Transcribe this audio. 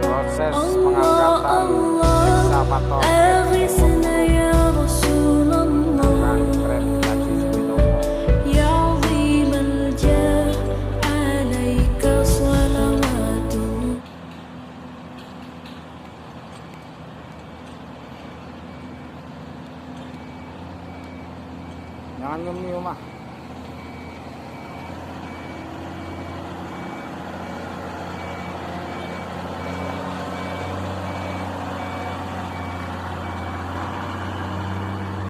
proses pengangkatan ekskavator menggunakan kren Haji Sumitomo. Jangan nyium-nyium mah.